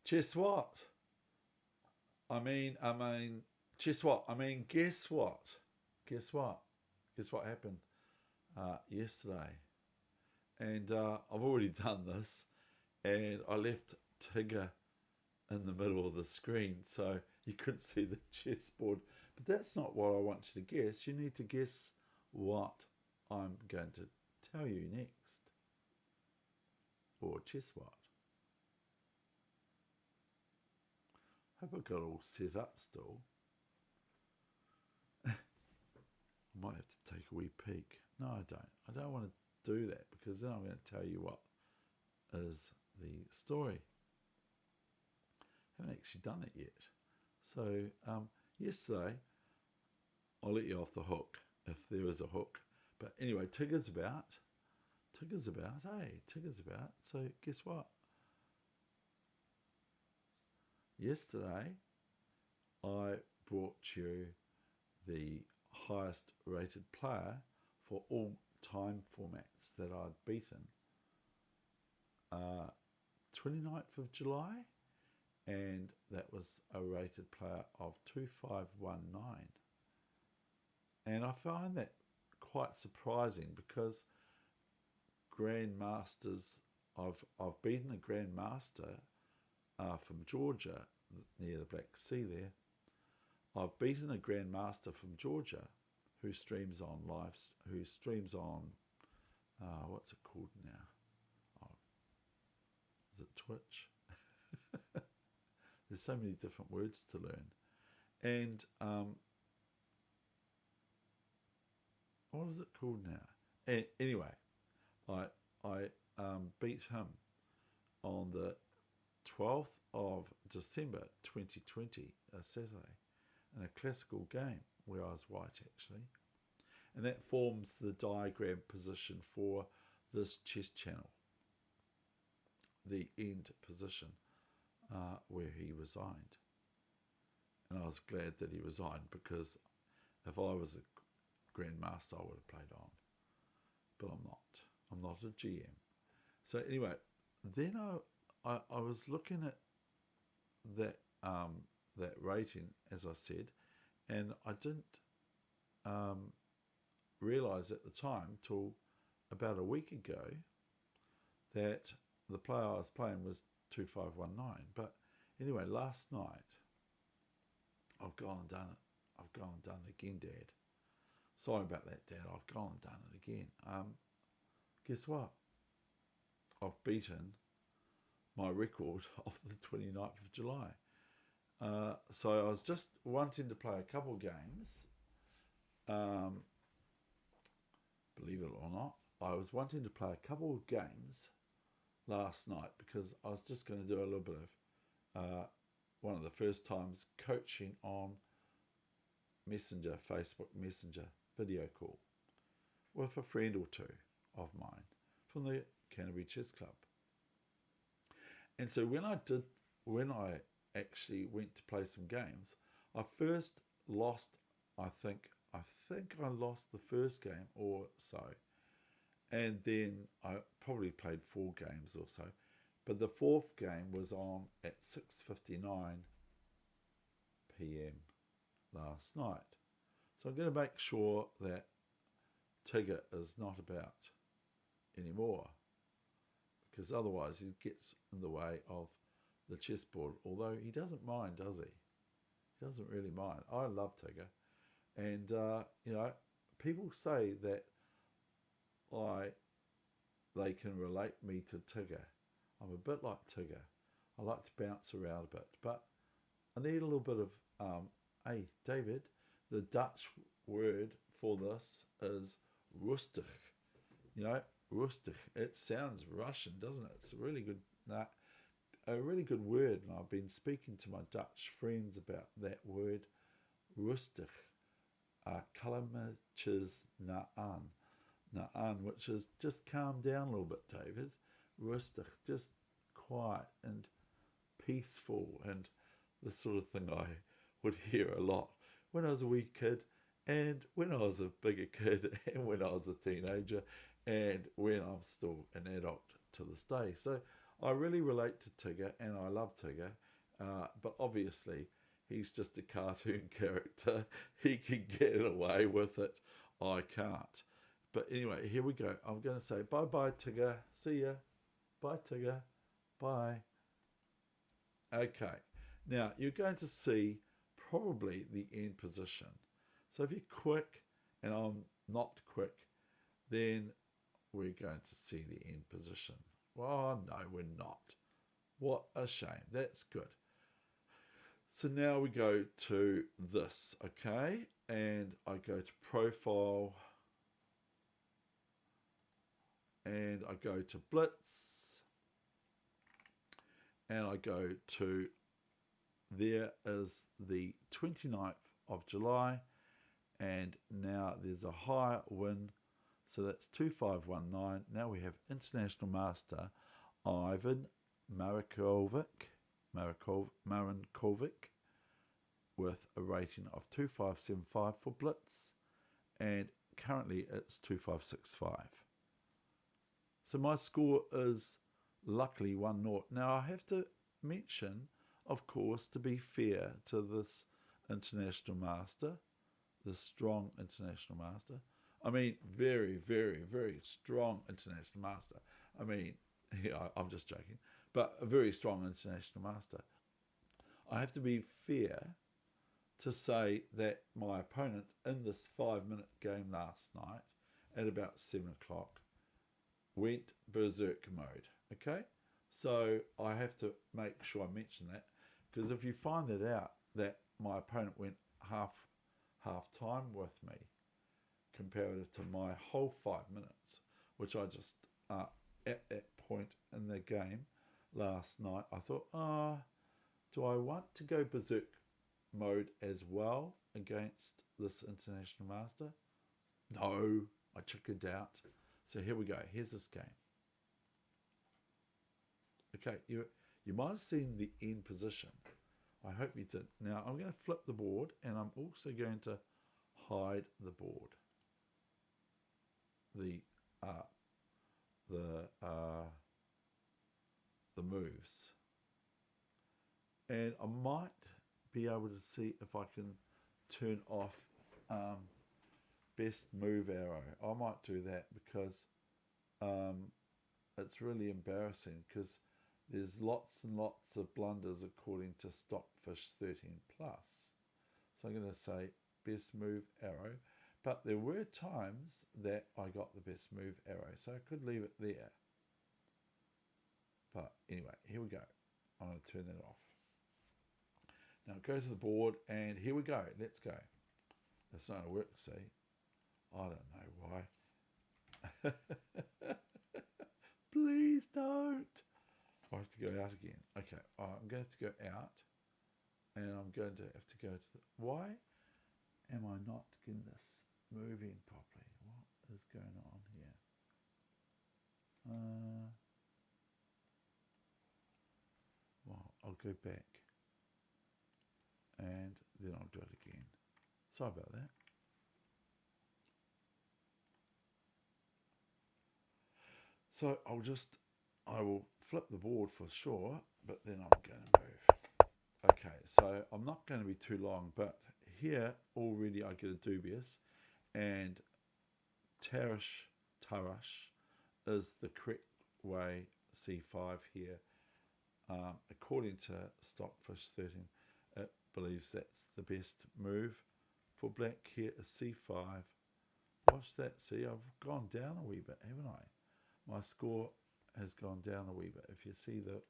Guess what? Guess what? Guess what? Guess what? Guess what happened yesterday? And I've already done this, and I left Tigger in the middle of the screen, so you couldn't see the chessboard. But that's not what I want you to guess. You need to guess what I'm going to tell you next. Or chess what? Hope I got all set up still. I might have to take a wee peek. No, I don't. I don't want to do that because then I'm going to tell you what is the story. I haven't actually done it yet. So yesterday, I'll let you off the hook if there is a hook. But anyway, Tigger's about. Tigger's about. Hey, Tigger's about. So guess what? Yesterday, I brought you the highest rated player for all time formats that I'd beaten. 29th of July, and that was a rated player of 2519. And I find that quite surprising because Grandmasters, I've beaten a Grandmaster from Georgia, near the Black Sea there. I've beaten a Grandmaster from Georgia who streams on what's it called now? Oh, is it Twitch? There's so many different words to learn. And what is it called now? Anyway, I beat him on the 12th of December 2020, a Saturday, in a classical game where I was white actually. And that forms the diagram position for this chess channel, the end position where he resigned. And I was glad that he resigned because if I was a Grandmaster, I would have played on. But I'm not. I'm not a GM. So anyway, then I was looking at that rating, as I said, and I didn't realise at the time till about a week ago that the player I was playing was 2519. But anyway, last night I've gone and done it. I've gone and done it again, Dad. Sorry about that, Dad. I've gone and done it again. Guess what? I've beaten my record of the 29th of July. So I was just wanting to play a couple of games. Believe it or not, I was wanting to play a couple of games last night because I was just going to do a little bit of one of the first times coaching on Messenger, Facebook Messenger video call with a friend or two of mine from the Canterbury Chess Club. And so when I actually went to play some games, I first lost, I think I lost the first game or so. And then I probably played 4 games or so. But the 4th game was on at 6:59 p.m. last night. So I'm going to make sure that Tigger is not about anymore, because otherwise he gets in the way of the chessboard, although he doesn't mind, does he? He doesn't really mind. I love Tigger. And, people say that they can relate me to Tigger. I'm a bit like Tigger. I like to bounce around a bit, but I need a little bit of, hey, David, the Dutch word for this is rustig. Rustig. It sounds Russian, doesn't it? It's a really good word, and I've been speaking to my Dutch friends about that word, rustig. Kalmetjes naan, which is just calm down a little bit, David. Rustig, just quiet and peaceful, and the sort of thing I would hear a lot when I was a wee kid, and when I was a bigger kid, and when I was a teenager, and when I'm still an adult to this day. So I really relate to Tigger, and I love Tigger, but obviously he's just a cartoon character. He can get away with it. I can't. But anyway, here we go. I'm going to say bye bye, Tigger. See ya. Bye, Tigger. Bye. Okay. Now you're going to see probably the end position. So if you're quick and I'm not quick, then we're going to see the end position. Well, no, we're not. What a shame. That's good. So now we go to this, okay? And I go to profile and I go to Blitz and I go to, there is the 29th of July, and now there's a high win, so that's 2519. Now we have International Master Ivan Marinkovic with a rating of 2575 for Blitz, and currently it's 2565. So my score is luckily 1-0. Now I have to mention, of course, to be fair to this International Master, this strong International Master. I mean, very, very, very strong International Master. I mean, yeah, I'm just joking, but a very strong International Master. I have to be fair to say that my opponent in this 5-minute game last night at about 7 o'clock went berserk mode, okay? So I have to make sure I mention that, because if you find that out, that my opponent went half time with me comparative to my whole 5 minutes, which I just, at that point in the game last night, I thought, do I want to go berserk mode as well against this International Master? No, I chickened out. So here we go. Here's this game. Okay, you might have seen the end position. I hope you did. Now I'm going to flip the board, and I'm also going to hide the board. The moves, and I might be able to see if I can turn off best move arrow. I might do that, because it's really embarrassing, because there's lots and lots of blunders according to Stockfish 13 plus. So I'm going to say best move arrow, but there were times that I got the best move arrow, so I could leave it there. But anyway, here we go. I'm going to turn that off. Now go to the board, and here we go. Let's go. That's not going to work, see? I don't know why. Please don't. I have to go out again. Okay, I'm going to have to go out, and I'm going to have to go to the... Why am I not getting this moving properly? What is going on here? Well, I'll go back, and then I'll do it again. Sorry about that. So I will flip the board for sure, but then I'm going to move. Okay, so I'm not going to be too long, but here already I get a dubious, and Tarash is the correct way, C5 here. According to Stockfish 13, it believes that's the best move for black here is C5. Watch that, see, I've gone down a wee bit, haven't I? My score has gone down a wee bit. If you see the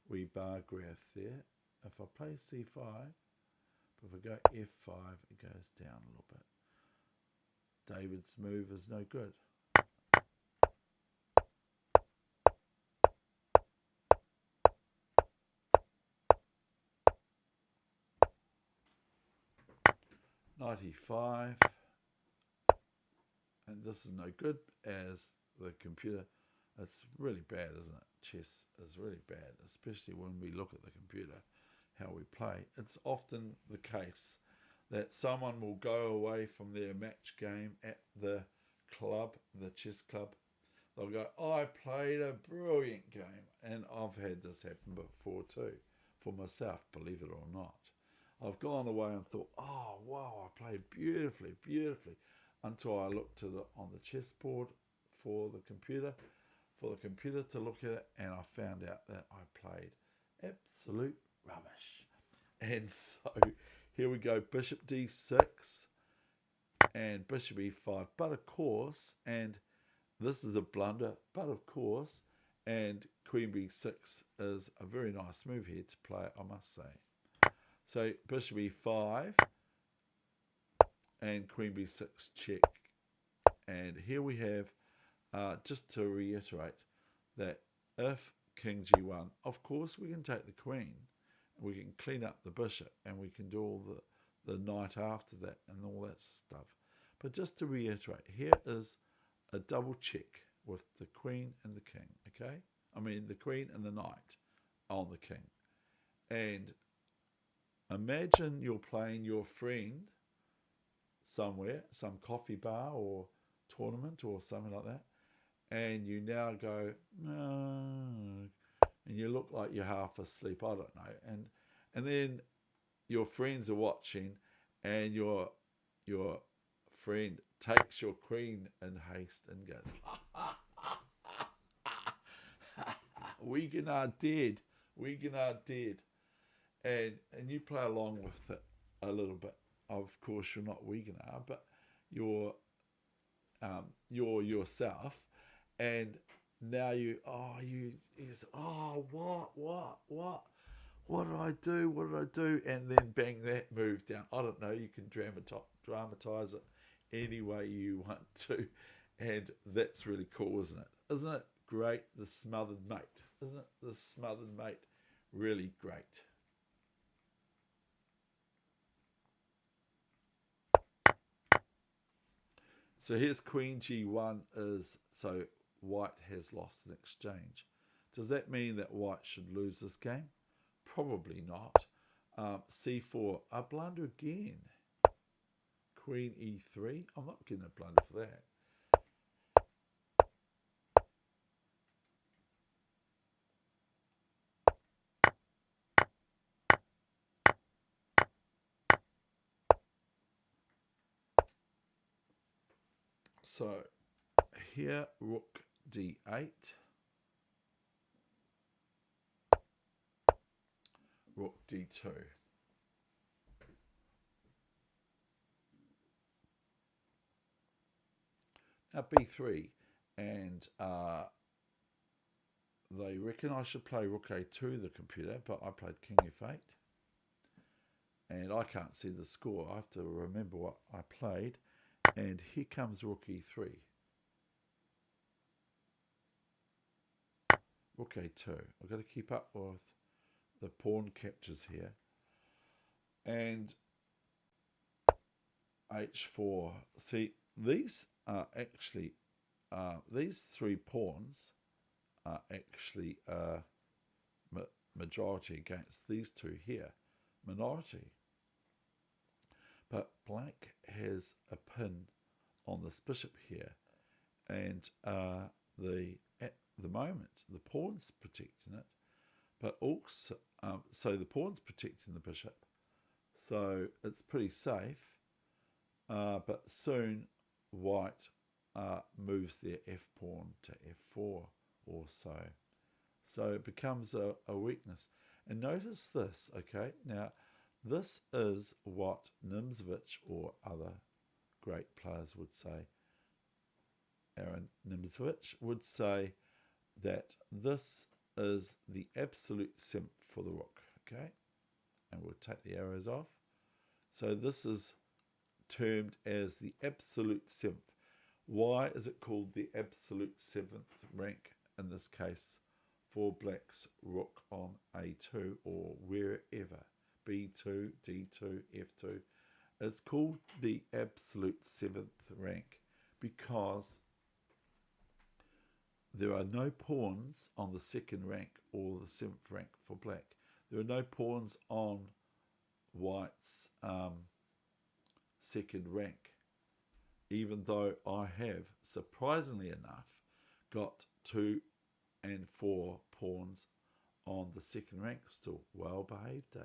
wee bar graph there, if I play C5, but if I go F5, it goes down a little bit. David's move is no good. .95, and this is no good as the computer. It's really bad, isn't it? Chess is really bad, especially when we look at the computer, how we play. It's often the case that someone will go away from their match game at the club, the chess club. They'll go, I played a brilliant game. And I've had this happen before too, for myself, believe it or not. I've gone away and thought, oh, wow, I played beautifully, beautifully, until I looked on the chessboard for the computer, to look at it, and I found out that I played absolute rubbish. And so here we go, bishop d6 and bishop e5. But of course, and this is a blunder, but of course, and queen b6 is a very nice move here to play, I must say. So bishop e5 and queen b6 check. And here we have, just to reiterate, that if king g1, of course we can take the queen, we can clean up the bishop, and we can do all the knight after that and all that stuff. But just to reiterate, here is a double check with the queen and the king, okay? I mean the queen and the knight on the king. And imagine you're playing your friend somewhere, some coffee bar or tournament or something like that, and you now go, no, and you look like you're half asleep, I don't know, and then your friends are watching, and your friend takes your queen in haste and goes, Wigan are dead, and you play along with it a little bit. Of course, you're not Wigan, but you're yourself, and now you just, what did I do? And then bang, that move down. I don't know, you can dramatize it any way you want to, and that's really cool, isn't it great? The smothered mate, isn't it? The smothered mate, really great. So here's queen g1 is, so white has lost an exchange. Does that mean that white should lose this game? Probably not. c4, a blunder again. Queen e3, I'm not getting a blunder for that. So here, rook d8, rook d2. Now b3, and they reckon I should play rook a2, the computer, but I played king f8. And I can't see the score. I have to remember what I played. And here comes rook e3. Rook a2. I've got to keep up with the pawn captures here. And h4. See, these are actually, these three pawns are actually majority against these two here, minority. But black has a pin on this bishop here, and at the moment the pawn's protecting it, but also so the pawn's protecting the bishop, so it's pretty safe. But soon white moves their f pawn to f4 or so it becomes a weakness. And notice this, okay? Now, this is what Nimzowitsch or other great players would say. Aaron Nimzowitsch would say that this is the absolute simp for the rook, okay? And we'll take the arrows off. So this is termed as the absolute simp. Why is it called the absolute seventh rank in this case for black's rook on a2 or wherever, b2, d2, f2? It's called the absolute seventh rank because there are no pawns on the second rank or the seventh rank for black. There are no pawns on white's second rank, even though I have, surprisingly enough, got 2 and 4 pawns on the second rank still. Well behaved, Dave.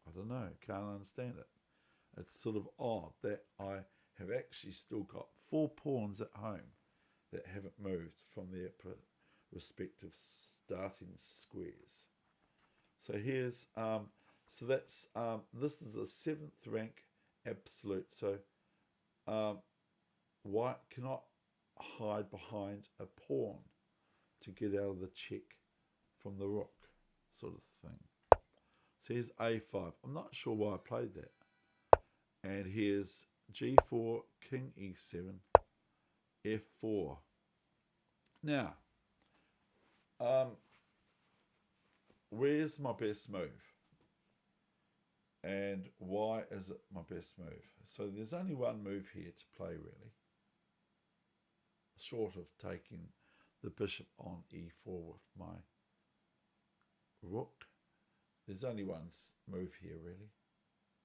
I don't know, can't understand it. It's sort of odd that I have actually still got 4 pawns at home that haven't moved from their respective starting squares. So here's so that's this is the 7th rank absolute. So white cannot hide behind a pawn to get out of the check from the rook, sort of thing. So here's a5. I'm not sure why I played that. And here's g4, king e7, f4. Now, where's my best move? And why is it my best move? So there's only one move here to play, really, short of taking the bishop on e4 with my rook. There's only one move here, really.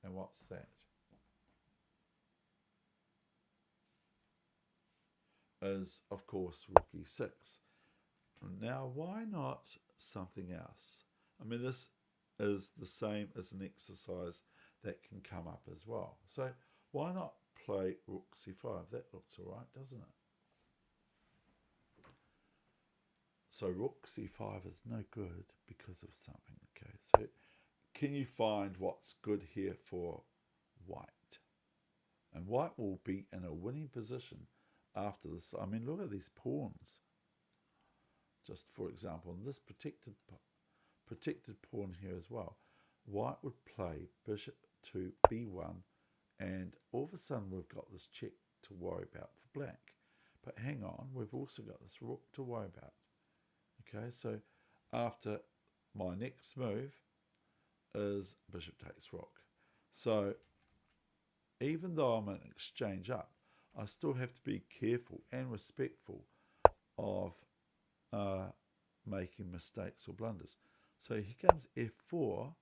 And what's that? Is, of course, rook e6. Now, why not something else? I mean, this is the same as an exercise that can come up as well. So why not play rook c5? That looks all right, doesn't it? So rook c5 is no good because of something. Okay, so can you find what's good here for white? And white will be in a winning position after this. I mean, look at these pawns. Just for example, in this protected pawn here as well, white would play bishop to b1, and all of a sudden we've got this check to worry about for black. But hang on, we've also got this rook to worry about. Okay, so after my next move is bishop takes rook. So even though I'm an exchange up, I still have to be careful and respectful of making mistakes or blunders. So here comes f4,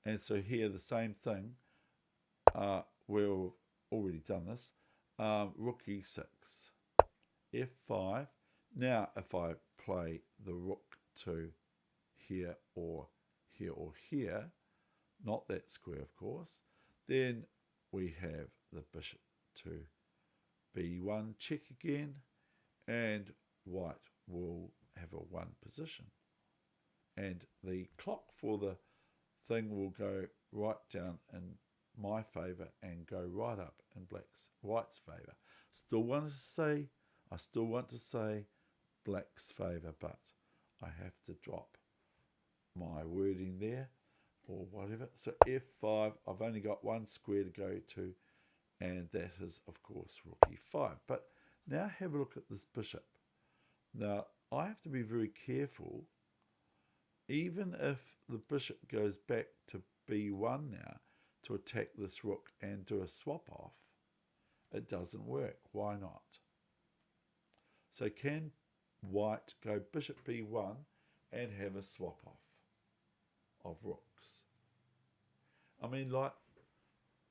and so here the same thing. We've already done this. Rook e6, f5. Now if I play the rook to here or here or here, not that square of course, then we have the bishop to b1 check again, and white will have a 1 position. And the clock for the thing will go right down in my favour and go right up in white's favour. I still want to say black's favour, but I have to drop my wording there or whatever. So f5, I've only got 1 square to go to, and that is of course rook e5. But now have a look at this bishop. Now I have to be very careful. Even if the bishop goes back to b1 now to attack this rook and do a swap off, it doesn't work. Why not? So can white go bishop b1 and have a swap off of rooks? I mean, like,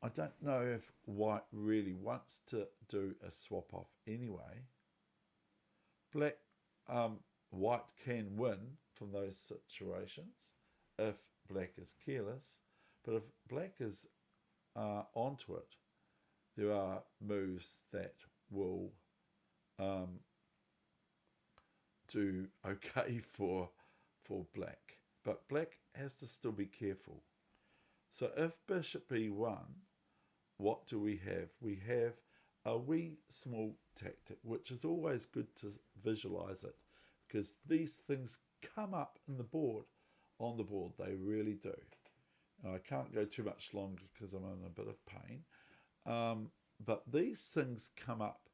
I don't know if white really wants to do a swap off anyway. White can win from those situations if black is careless, but if black is onto it, there are moves that will do okay for black, but black has to still be careful. So if bishop e1, what do we have? We have a wee small tactic, which is always good to visualize it, because these things come up in the board, on the board, they really do. Now, I can't go too much longer because I'm in a bit of pain, but these things come up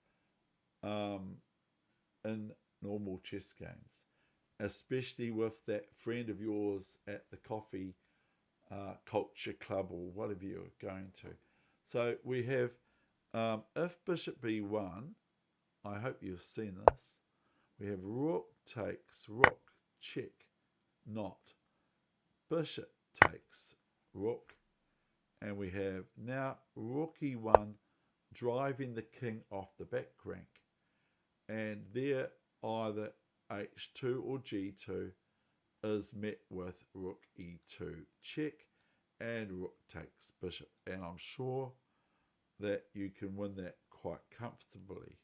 in normal chess games, especially with that friend of yours at the coffee culture club or whatever you're going to. So we have, if bishop b1, I hope you've seen this, we have rook takes rook, check, not. Bishop takes rook, and we have now rook e1 driving the king off the back rank. And there either h2 or g2 is met with rook e2 check, and rook takes bishop. And I'm sure that you can win that quite comfortably,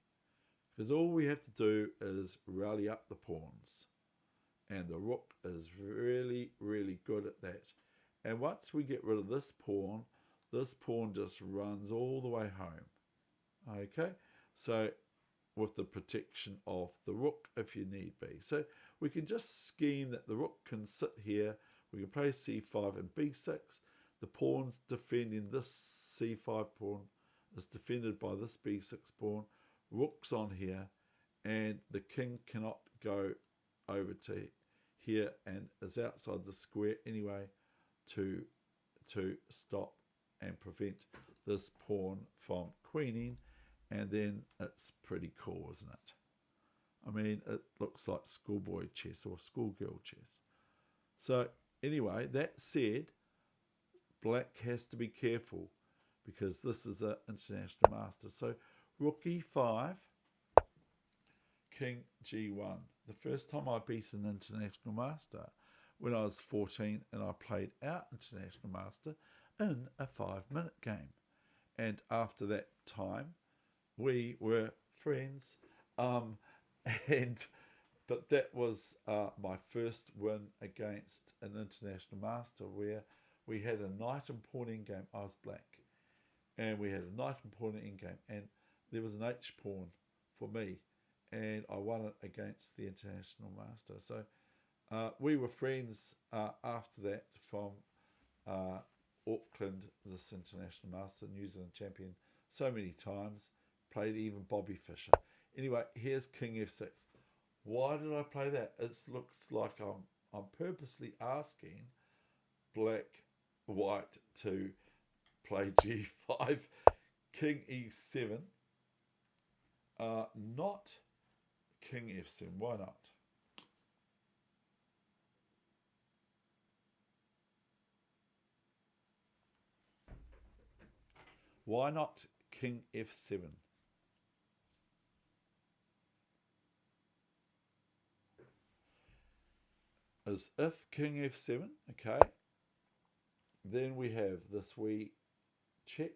because all we have to do is rally up the pawns, and the rook is really, really good at that. And once we get rid of this pawn just runs all the way home. Okay, so with the protection of the rook if you need be. So we can just scheme that the rook can sit here. We can play c5 and b6. The pawn's defending this c5 pawn is defended by this b6 pawn. Rook's on here, and the king cannot go over to here and is outside the square anyway to stop and prevent this pawn from queening. And then it's pretty cool, isn't it? I mean, it looks like schoolboy chess or schoolgirl chess. So anyway, that said, black has to be careful because this is an international master. So rook e5, king g1. The first time I beat an international master when I was 14, and I played our international master in a 5-minute game. And after that time, we were friends. But that was my first win against an international master, where we had a knight and pawn in game. I was black, and we had a knight and pawn in game, and there was an H pawn for me, and I won it against the international master. So we were friends after that from Auckland, this international master, New Zealand champion so many times, played even Bobby Fischer. Anyway, here's king f6. Why did I play that? It looks like I'm purposely asking white to play g5, king e7, not king f7. Why not? Why not king f7? As if king f7, okay, then we have this wee check,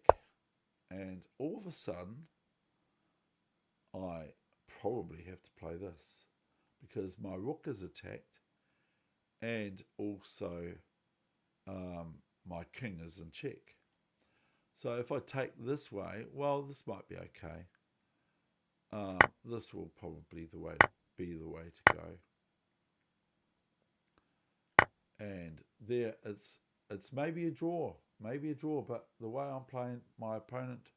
and all of a sudden I probably have to play this because my rook is attacked, and also my king is in check. So if I take this way, well, this might be okay. This will probably be the way to go. And there, it's maybe a draw, but the way I'm playing, my opponent,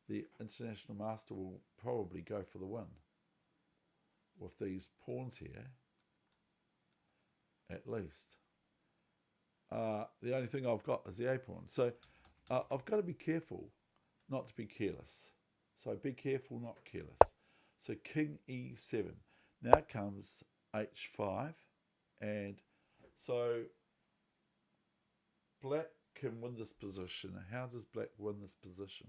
the international master, will probably go for the win with these pawns here, at least. The only thing I've got is the A pawn. So I've got to be careful not to be careless. So be careful, not careless. So king e7. Now comes h5, and so black can win this position. How does black win this position?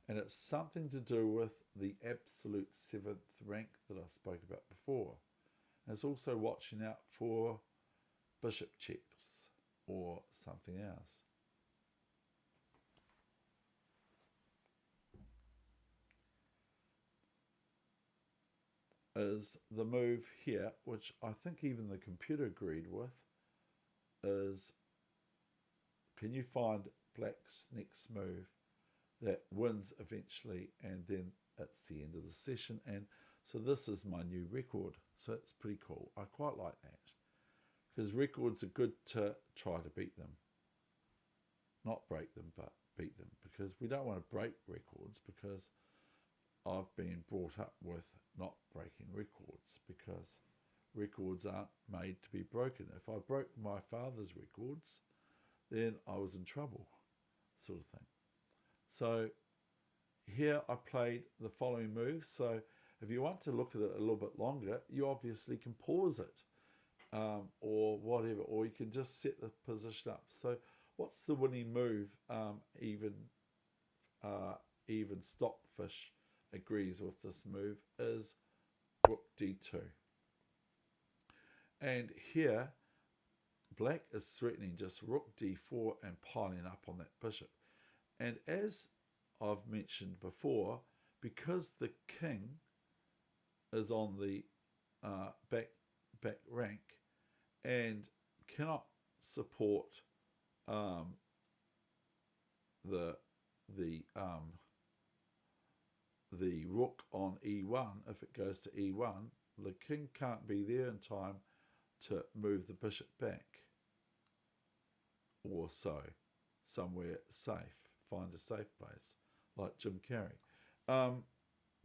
And it's something to do with the absolute 7th rank that I spoke about before. And it's also watching out for bishop checks or something else. Is the move here, which I think even the computer agreed with, is can you find black's next move that wins eventually, and then it's the end of the session. And so this is my new record, so it's pretty cool. I quite like that because records are good to try to beat them, not break them, but beat them, because we don't want to break records, because I've been brought up with not breaking records, because records aren't made to be broken. If I broke my father's records, then I was in trouble, sort of thing. So here I played the following moves. So if you want to look at it a little bit longer, you obviously can pause it or whatever, or you can just set the position up. So what's the winning move? Even stockfish agrees with this move is rook d2. And here, black is threatening just rook d4 and piling up on that bishop. And as I've mentioned before, because the king is on the back rank and cannot support the rook on e1, if it goes to e1, the king can't be there in time to move the bishop back, or so, somewhere safe, find a safe place, like Jim Carrey.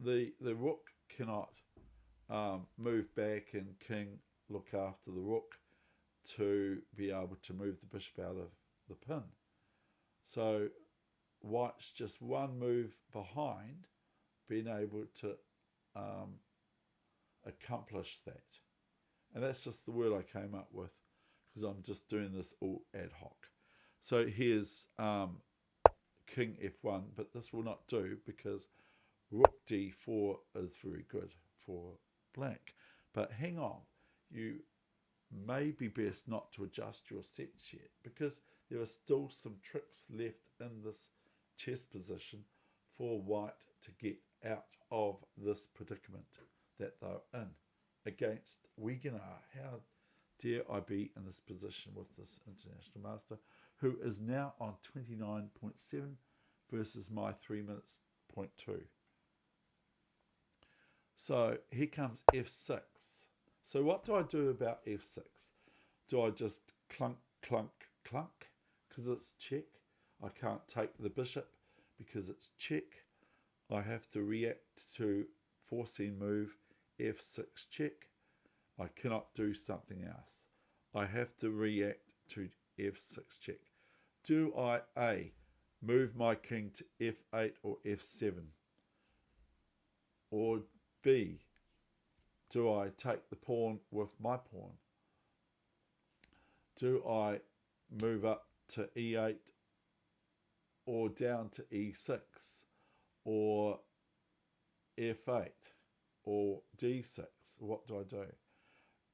The rook cannot move back and king look after the rook to be able to move the bishop out of the pin. So white's just one move behind being able to accomplish that. And that's just the word I came up with because I'm just doing this all ad hoc. So here's king f1, but this will not do because rook d4 is very good for black. But hang on, you may be best not to adjust your sets yet because there are still some tricks left in this chess position for white to get out of this predicament that they're in against Wegener. How dare I be in this position with this international master who is now on 29.7 versus my 3 minutes 0.2. So here comes f6. So what do I do about f6? Do I just clunk, clunk, clunk because it's check? I can't take the bishop because it's check. I have to react to forcing move f6 check. I cannot do something else. I have to react to f6 check. Do I A, move my king to f8 or f7? Or B, do I take the pawn with my pawn? Do I move up to e8 or down to e6 or f8 or d6? What do I do?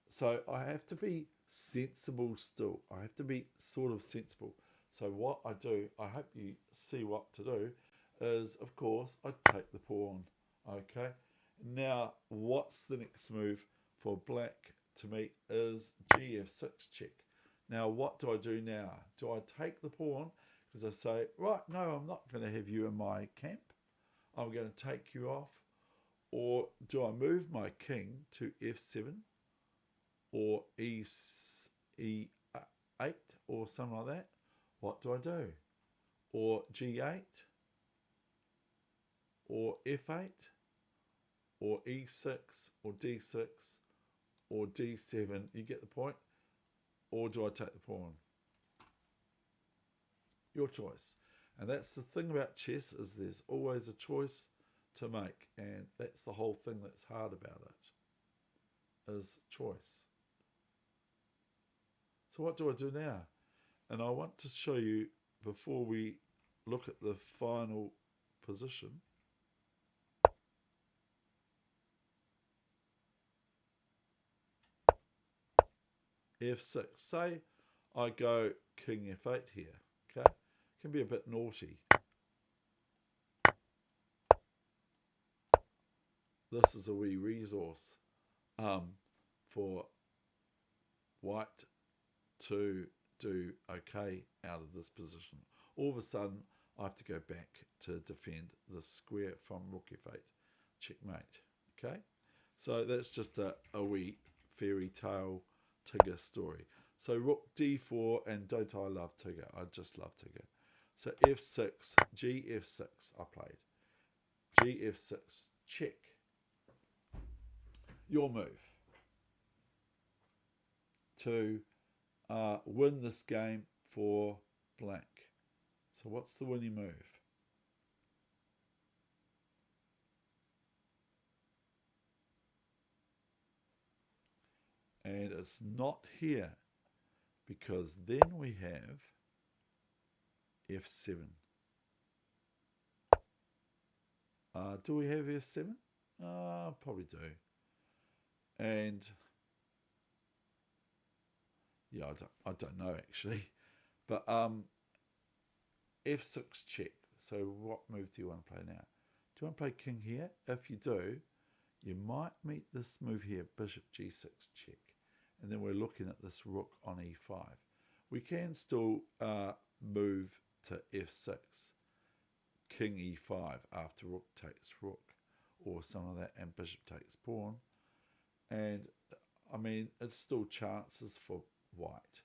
So I have to be sensible still. I have to be sort of sensible. So what I do, I hope you see what to do, is of course I take the pawn. Okay. Now what's the next move for black to me is gf6 check. Now what do I do now? Do I take the pawn? Because I say, right, no, I'm not going to have you in my camp. I'm going to take you off. Or do I move my king to f7 or e8 or something like that? What do I do? Or g8 or f8 or e6 or d6 or d7? You get the point? Or do I take the pawn? Your choice. And that's the thing about chess, is there's always a choice to make, and that's the whole thing that's hard about it, is choice. So what do I do now? And I want to show you, before we look at the final position, f6. Say I go king f8 here, okay? Can be a bit naughty. This is a wee resource for white to do okay out of this position. All of a sudden, I have to go back to defend the square from rook f8, checkmate. Okay, so that's just a wee fairy tale Tigger story. So rook d4, and don't I love Tigger? I just love Tigger. So f6, g f6 I played. G f6, check. Your move to win this game for black. So what's the winning move? And it's not here, because then we have f7. Do we have f7? Probably do. And yeah, I don't know actually. But f6 check. So what move do you want to play now? Do you want to play king here? If you do, you might meet this move here, bishop g6 check. And then we're looking at this rook on e5. We can still move to f6, king e5 after rook takes rook, or some of that, and bishop takes pawn. And I mean, it's still chances for white,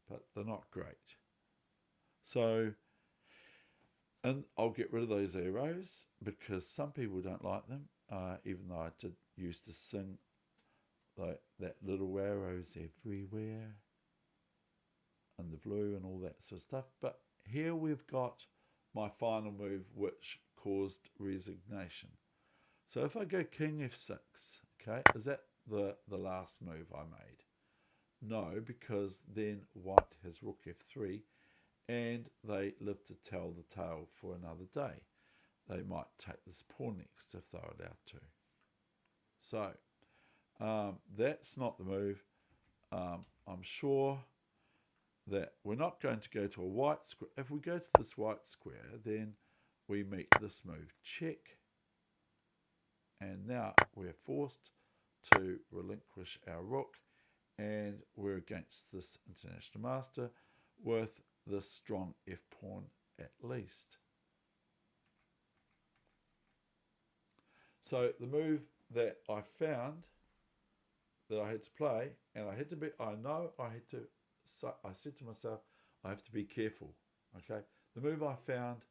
but they're not great. So, and I'll get rid of those arrows because some people don't like them, even though I did used to sing like that little arrows everywhere and the blue and all that sort of stuff. But here we've got my final move, which caused resignation. So if I go king f6, okay, is that the last move I made? No, because then white has rook f3 and they live to tell the tale for another day. They might take this pawn next if they're allowed to. So that's not the move. I'm sure that we're not going to go to a white square. If we go to this white square, then we meet this move, check. And now we're forced to relinquish our rook, and we're against this international master with this strong f-pawn at least. So the move that I found that I had to play, and I had to be, I said to myself, I have to be careful, okay? The move I found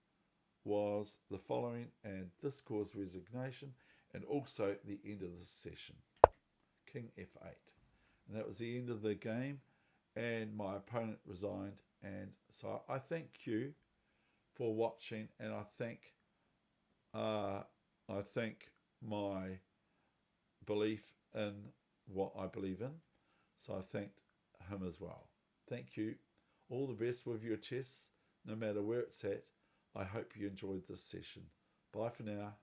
was the following, and this caused resignation, and also the end of the session, king f8. And that was the end of the game, and my opponent resigned. And so I thank you for watching, and I thank my belief in what I believe in. So I thanked him as well. Thank you. All the best with your chess, no matter where it's at. I hope you enjoyed this session. Bye for now.